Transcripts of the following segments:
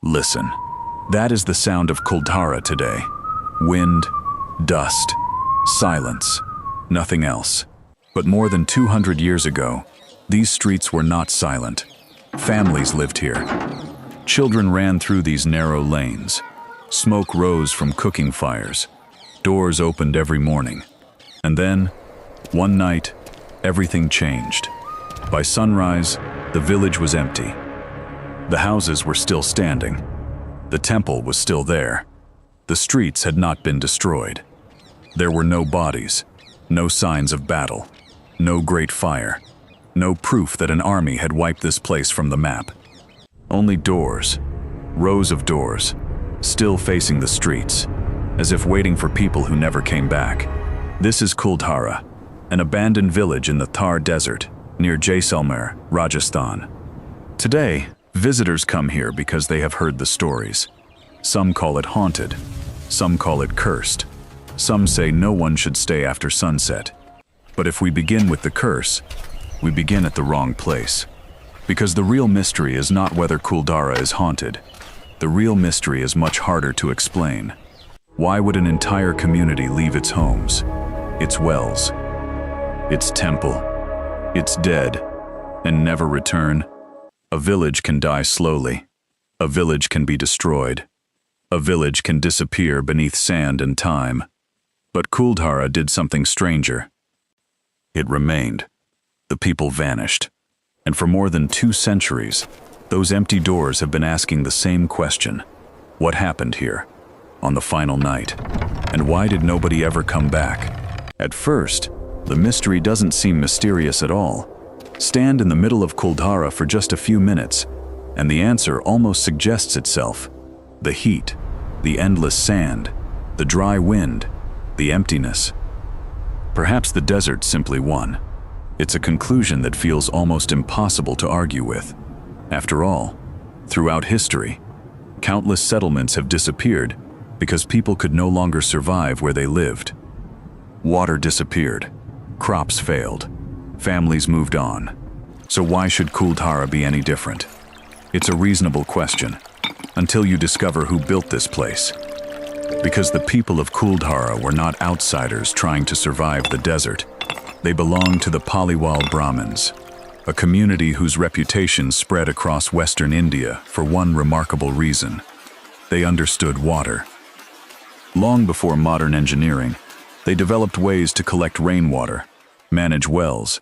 Listen, that is the sound of Kuldhara today. Wind, dust, silence, nothing else. But more than 200 years ago, these streets were not silent. Families lived here. Children ran through these narrow lanes. Smoke rose from cooking fires. Doors opened every morning. And then, one night, everything changed. By sunrise, the village was empty. The houses were still standing. The temple was still there. The streets had not been destroyed. There were no bodies, no signs of battle, no great fire, no proof that an army had wiped this place from the map. Only doors, rows of doors, still facing the streets, as if waiting for people who never came back. This is Kuldhara, an abandoned village in the Thar Desert, near Jaisalmer, Rajasthan. Today, visitors come here because they have heard the stories. Some call it haunted, some call it cursed. Some say no one should stay after sunset. But if we begin with the curse, we begin at the wrong place. Because the real mystery is not whether Kuldhara is haunted. The real mystery is much harder to explain. Why would an entire community leave its homes, its wells, its temple, its dead, and never return? A village can die slowly. A village can be destroyed. A village can disappear beneath sand and time. But Kuldhara did something stranger. It remained. The people vanished. And for more than 2 centuries, those empty doors have been asking the same question. What happened here, on the final night? And why did nobody ever come back? At first, the mystery doesn't seem mysterious at all. Stand in the middle of Kuldhara for just a few minutes, and the answer almost suggests itself. The heat, the endless sand, the dry wind, the emptiness. Perhaps the desert simply won. It's a conclusion that feels almost impossible to argue with. After all, throughout history, countless settlements have disappeared because people could no longer survive where they lived. Water disappeared, crops failed, families moved on. So why should Kuldhara be any different? It's a reasonable question, until you discover who built this place. Because the people of Kuldhara were not outsiders trying to survive the desert. They belonged to the Paliwal Brahmins, a community whose reputation spread across Western India for one remarkable reason. They understood water. Long before modern engineering, they developed ways to collect rainwater, manage wells,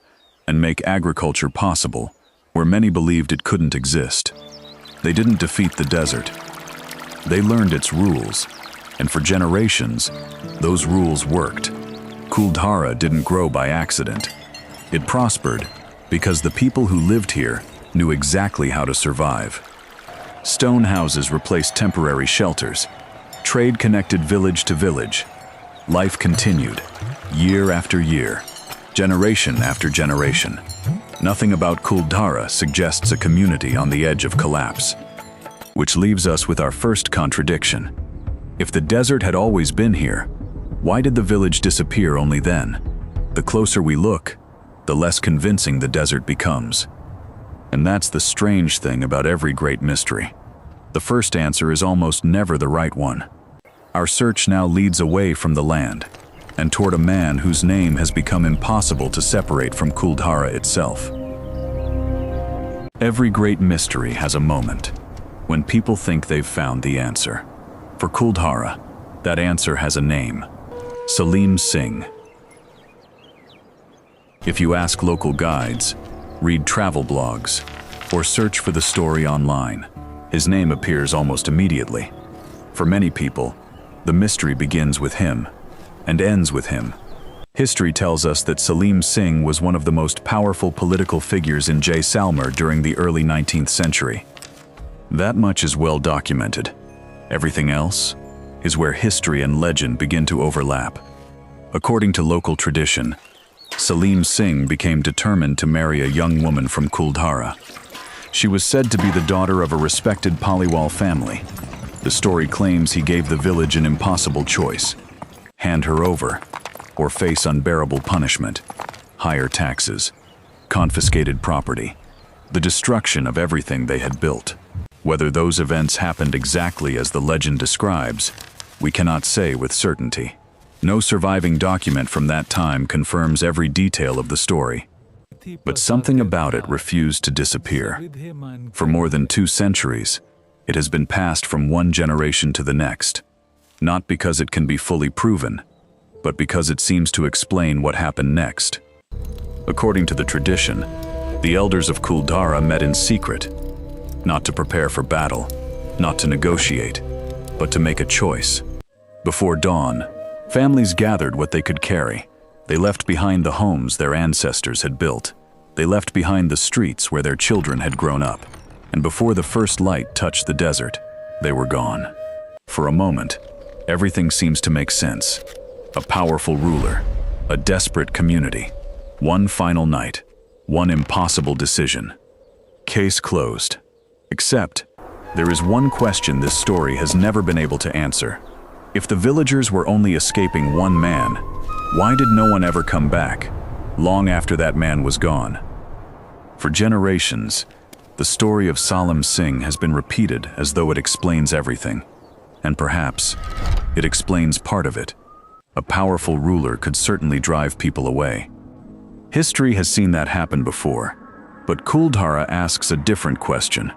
and make agriculture possible where many believed it couldn't exist. They didn't defeat the desert. They learned its rules, and for generations, those rules worked. Kuldhara didn't grow by accident. It prospered because the people who lived here knew exactly how to survive. Stone houses replaced temporary shelters. Trade connected village to village. Life continued, year after year, generation after generation. Nothing about Kuldhara suggests a community on the edge of collapse. Which leaves us with our first contradiction. If the desert had always been here, why did the village disappear only then? The closer we look, the less convincing the desert becomes. And that's the strange thing about every great mystery. The first answer is almost never the right one. Our search now leads away from the land, and toward a man whose name has become impossible to separate from Kuldhara itself. Every great mystery has a moment when people think they've found the answer. For Kuldhara, that answer has a name: Salim Singh. If you ask local guides, read travel blogs, or search for the story online, his name appears almost immediately. For many people, the mystery begins with him and ends with him. History tells us that Salim Singh was one of the most powerful political figures in Jaisalmer during the early 19th century. That much is well documented. Everything else is where history and legend begin to overlap. According to local tradition, Salim Singh became determined to marry a young woman from Kuldhara. She was said to be the daughter of a respected Paliwal family. The story claims he gave the village an impossible choice: hand her over, or face unbearable punishment, higher taxes, confiscated property, the destruction of everything they had built. Whether those events happened exactly as the legend describes, we cannot say with certainty. No surviving document from that time confirms every detail of the story. But something about it refused to disappear. For more than 2 centuries, it has been passed from one generation to the next, not because it can be fully proven, but because it seems to explain what happened next. According to the tradition, the elders of Kuldhara met in secret, not to prepare for battle, not to negotiate, but to make a choice. Before dawn, families gathered what they could carry. They left behind the homes their ancestors had built. They left behind the streets where their children had grown up. And before the first light touched the desert, they were gone. For a moment, everything seems to make sense. A powerful ruler, a desperate community, one final night, one impossible decision. Case closed. Except, there is one question this story has never been able to answer. If the villagers were only escaping one man, why did no one ever come back, long after that man was gone? For generations, the story of Salim Singh has been repeated as though it explains everything. And perhaps, it explains part of it. A powerful ruler could certainly drive people away. History has seen that happen before, but Kuldhara asks a different question.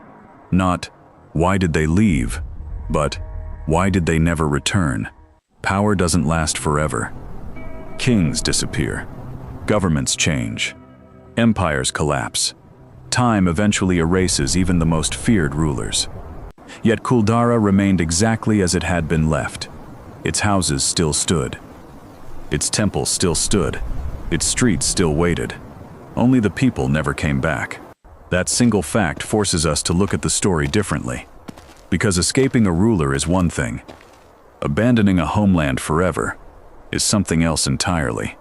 Not, why did they leave? But, why did they never return? Power doesn't last forever. Kings disappear. Governments change. Empires collapse. Time eventually erases even the most feared rulers. Yet Kuldhara remained exactly as it had been left. Its houses still stood. Its temples still stood. Its streets still waited. Only the people never came back. That single fact forces us to look at the story differently. Because escaping a ruler is one thing. Abandoning a homeland forever is something else entirely.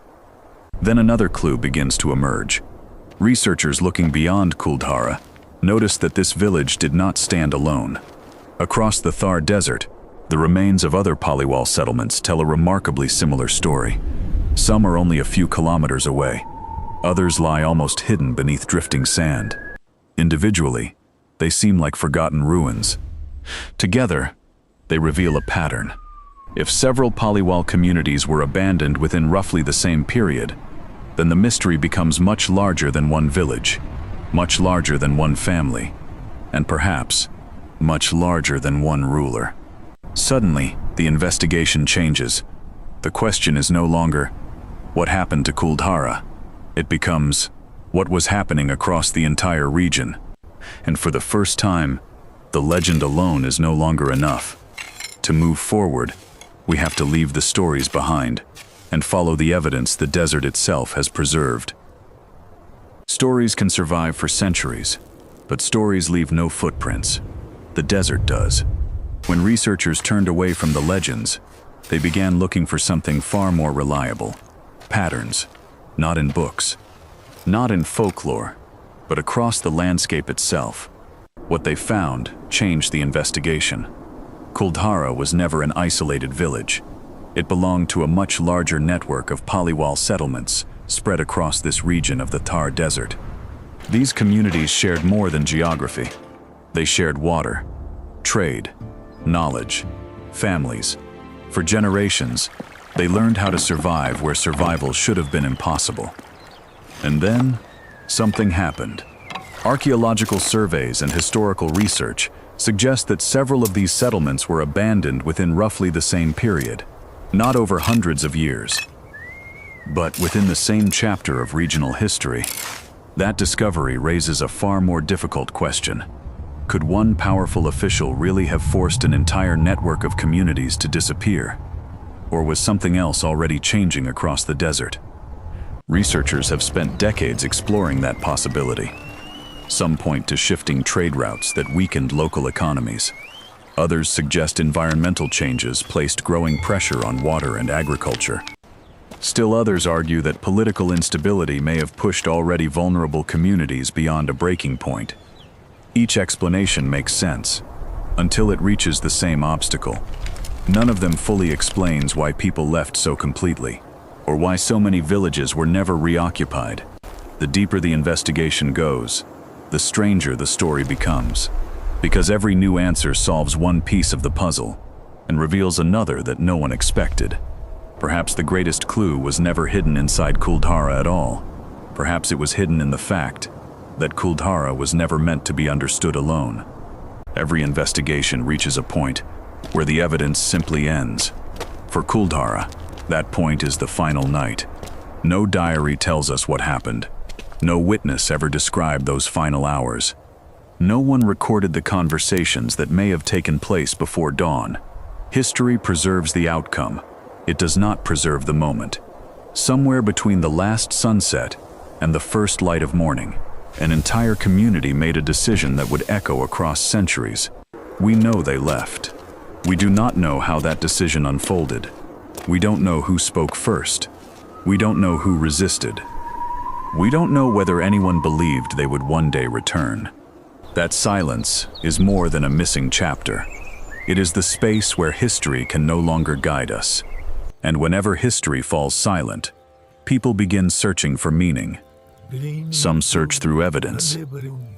Then another clue begins to emerge. Researchers looking beyond Kuldhara noticed that this village did not stand alone. Across the Thar Desert, the remains of other Paliwal settlements tell a remarkably similar story. Some are only a few kilometers away. Others lie almost hidden beneath drifting sand. Individually, they seem like forgotten ruins. Together, they reveal a pattern. If several Paliwal communities were abandoned within roughly the same period, then the mystery becomes much larger than one village, much larger than one family, and perhaps much larger than one ruler. Suddenly, the investigation changes. The question is no longer, what happened to Kuldhara? It becomes, what was happening across the entire region? And for the first time, the legend alone is no longer enough. To move forward, we have to leave the stories behind and follow the evidence the desert itself has preserved. Stories can survive for centuries, but stories leave no footprints. The desert does. When researchers turned away from the legends, they began looking for something far more reliable. Patterns, not in books, not in folklore, but across the landscape itself. What they found changed the investigation. Kuldhara was never an isolated village. It belonged to a much larger network of Paliwal settlements spread across this region of the Thar Desert. These communities shared more than geography. They shared water, trade, knowledge, families. For generations, they learned how to survive where survival should have been impossible. And then, something happened. Archaeological surveys and historical research suggest that several of these settlements were abandoned within roughly the same period, not over hundreds of years, but within the same chapter of regional history. That discovery raises a far more difficult question. Could one powerful official really have forced an entire network of communities to disappear? Or was something else already changing across the desert? Researchers have spent decades exploring that possibility. Some point to shifting trade routes that weakened local economies. Others suggest environmental changes placed growing pressure on water and agriculture. Still others argue that political instability may have pushed already vulnerable communities beyond a breaking point. Each explanation makes sense, until it reaches the same obstacle. None of them fully explains why people left so completely, or why so many villages were never reoccupied. The deeper the investigation goes, the stranger the story becomes. Because every new answer solves one piece of the puzzle and reveals another that no one expected. Perhaps the greatest clue was never hidden inside Kuldhara at all. Perhaps it was hidden in the fact that Kuldhara was never meant to be understood alone. Every investigation reaches a point where the evidence simply ends. For Kuldhara, that point is the final night. No diary tells us what happened. No witness ever described those final hours. No one recorded the conversations that may have taken place before dawn. History preserves the outcome. It does not preserve the moment. Somewhere between the last sunset and the first light of morning, an entire community made a decision that would echo across centuries. We know they left. We do not know how that decision unfolded. We don't know who spoke first. We don't know who resisted. We don't know whether anyone believed they would one day return. That silence is more than a missing chapter. It is the space where history can no longer guide us. And whenever history falls silent, people begin searching for meaning. Some search through evidence.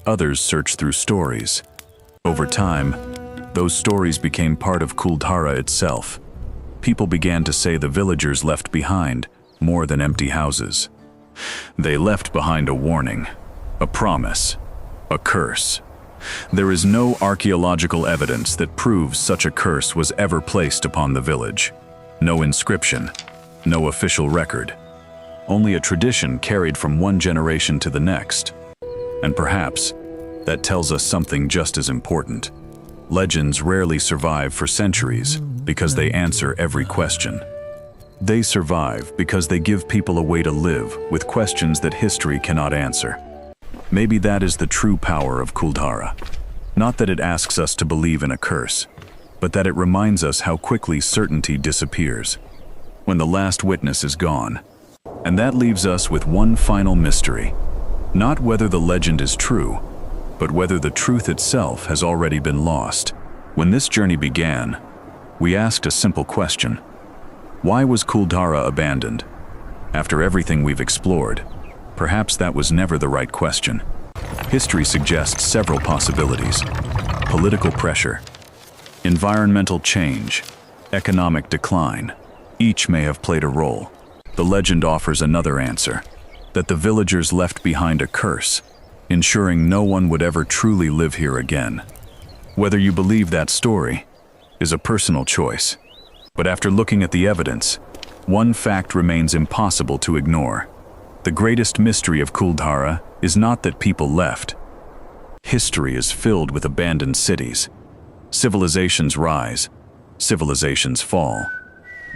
Others search through stories. Over time, those stories became part of Kuldhara itself. People began to say the villagers left behind more than empty houses. They left behind a warning, a promise, a curse. There is no archaeological evidence that proves such a curse was ever placed upon the village. No inscription, no official record. Only a tradition carried from one generation to the next. And perhaps that tells us something just as important. Legends rarely survive for centuries because they answer every question. They survive because they give people a way to live with questions that history cannot answer. Maybe that is the true power of Kuldhara. Not that it asks us to believe in a curse, but that it reminds us how quickly certainty disappears when the last witness is gone. And that leaves us with one final mystery. Not whether the legend is true, but whether the truth itself has already been lost. When this journey began, we asked a simple question. Why was Kuldhara abandoned? After everything we've explored, perhaps that was never the right question. History suggests several possibilities. Political pressure, environmental change, economic decline. Each may have played a role. The legend offers another answer, that the villagers left behind a curse, ensuring no one would ever truly live here again. Whether you believe that story is a personal choice. But after looking at the evidence, one fact remains impossible to ignore. The greatest mystery of Kuldhara is not that people left. History is filled with abandoned cities. Civilizations rise, civilizations fall.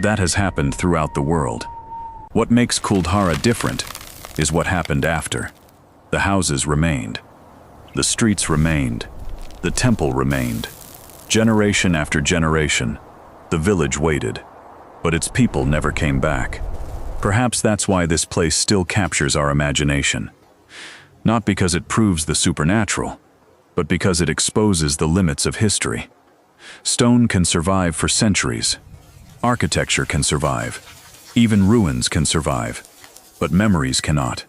That has happened throughout the world. What makes Kuldhara different is what happened after. The houses remained. The streets remained. The temple remained. Generation after generation, the village waited, but its people never came back. Perhaps that's why this place still captures our imagination. Not because it proves the supernatural, but because it exposes the limits of history. Stone can survive for centuries. Architecture can survive. Even ruins can survive, but memories cannot.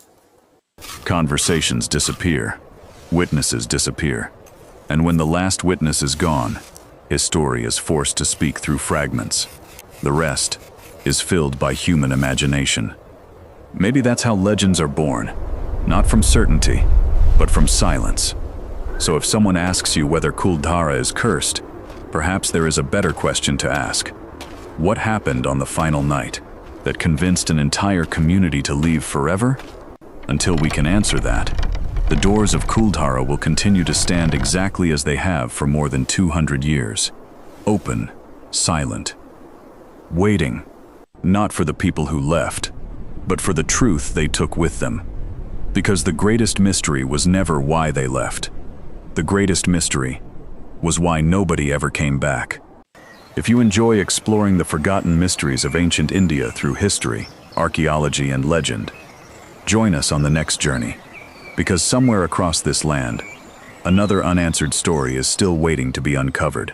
Conversations disappear. Witnesses disappear. And when the last witness is gone, his story is forced to speak through fragments. The rest is filled by human imagination. Maybe that's how legends are born, not from certainty, but from silence. So if someone asks you whether Kuldhara is cursed, perhaps there is a better question to ask. What happened on the final night that convinced an entire community to leave forever? Until we can answer that, the doors of Kuldhara will continue to stand exactly as they have for more than 200 years. Open, silent, waiting, not for the people who left, but for the truth they took with them. Because the greatest mystery was never why they left. The greatest mystery was why nobody ever came back. If you enjoy exploring the forgotten mysteries of ancient India through history, archaeology, and legend, join us on the next journey. Because somewhere across this land, another unanswered story is still waiting to be uncovered.